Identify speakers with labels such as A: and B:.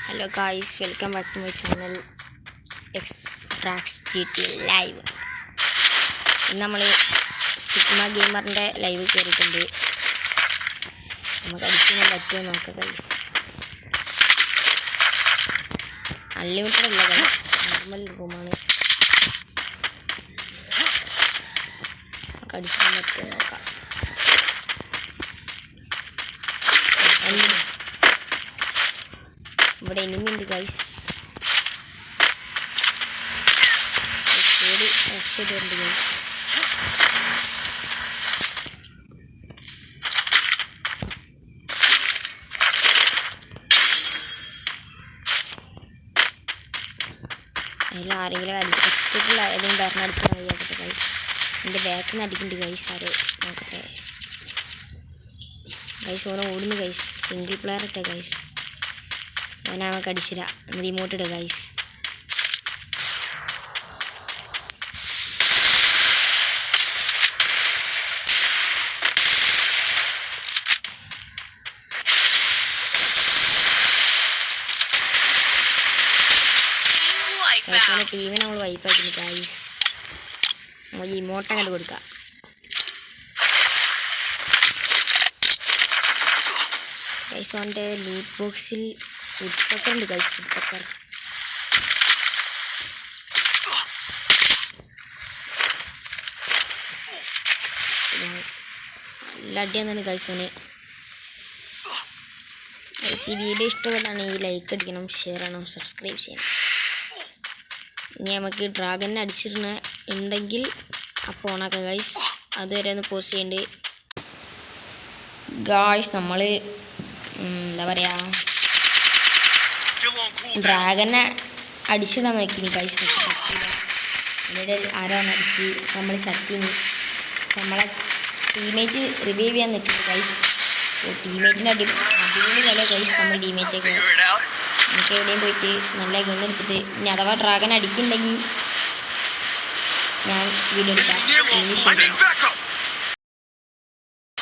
A: Hello guys, welcome back to my channel Extracts GTA Live. നമ്മൾ sigma ഗെയിമറിൻ്റെ live കയറിയിട്ടുണ്ട്. നമുക്ക് അടിക്കാൻ പറ്റുമോ നോക്കാം ഗൈസ്. അൺലിമിറ്റഡ് അല്ല ഗൈസ്, നോർമൽ റൂമാണ്. നമുക്ക് അടിക്കാൻ പറ്റുമോ നോക്കാം. ഇവിടെ എനിമിയുണ്ട് ഗൈസ്. ഉണ്ട് ഗൈസ്. അതിൽ ആരെങ്കിലും അടിച്ചിട്ടില്ല, ഏതെങ്കിലും പേരിനെ അടിച്ചാൽ കഴിയാക്കട്ടെ ഗൈസ്. എൻ്റെ ബാക്കിൽ നിന്ന് അടിക്കുന്നുണ്ട് ഗൈസ്. ആര് നോക്കട്ടെ ഗൈസ്. ഓരോ ഓടുന്നു ഗൈസ്. സിംഗിൾ പ്ലെയർ ഇട്ടേ ഗൈസ്. ഓനെ നമുക്ക് അടിച്ചില്ല. റിമോട്ട് ഇടുക ഗൈസ്. ടീമിനെ നമ്മൾ വൈപ്പാക്കുന്നു ഗൈസ്. നമ്മൾ ഇമോട്ട് അങ്ങോട്ട് കൊടുക്കാം. ഗൈസ് അവൻ്റെ ലൂട്ട് ബോക്സിൽ ഫുഡ് ഉണ്ട് ഗൈസ്. ഫുഡ് നല്ല അടിയാന്നാണ് ഗൈസ് അവന്. ഗൈസ് ഈ വീഡിയോ ഇഷ്ടപ്പെട്ടാണെങ്കിൽ ലൈക്ക് അടിക്കണം, ഷെയർ ചെയ്യണം, സബ്സ്ക്രൈബ് ചെയ്യണം. ഇനി നമുക്ക് ഡ്രാഗനെ അടിച്ചിരുന്ന ഉണ്ടെങ്കിൽ അപ്പോൾ ഓണാക്കാം ഗൈസ്. അതുവരെ ഒന്ന് പോസ്റ്റ് ചെയ്യണ്ട് ഗായ്സ്. നമ്മൾ എന്താ പറയുക, ഡ്രാഗനെ അടിച്ചിടാൻ നോക്കിനി ഗൈസ്. ഇവിടെ ആരാണ് അടിച്ച് നമ്മൾ ചത്തിനി. നമ്മളെ ടീമേറ്റ് റിവൈവ് ചെയ്യാൻ നിൽക്കുന്നു ഗൈസ്. ടീമേറ്റിൻ്റെ അടിപൊളി കളി ഗൈസ്. നമ്മൾ ടീമേറ്റൊക്കെ നമുക്ക് എവിടെയും പോയിട്ട് നല്ല ഗണ്ണെടുത്തിട്ട് ഇനി അഥവാ ഡ്രാഗൻ അടിക്കുന്നുണ്ടെങ്കിൽ ഞാൻ വീഡിയോ എടുക്കാം.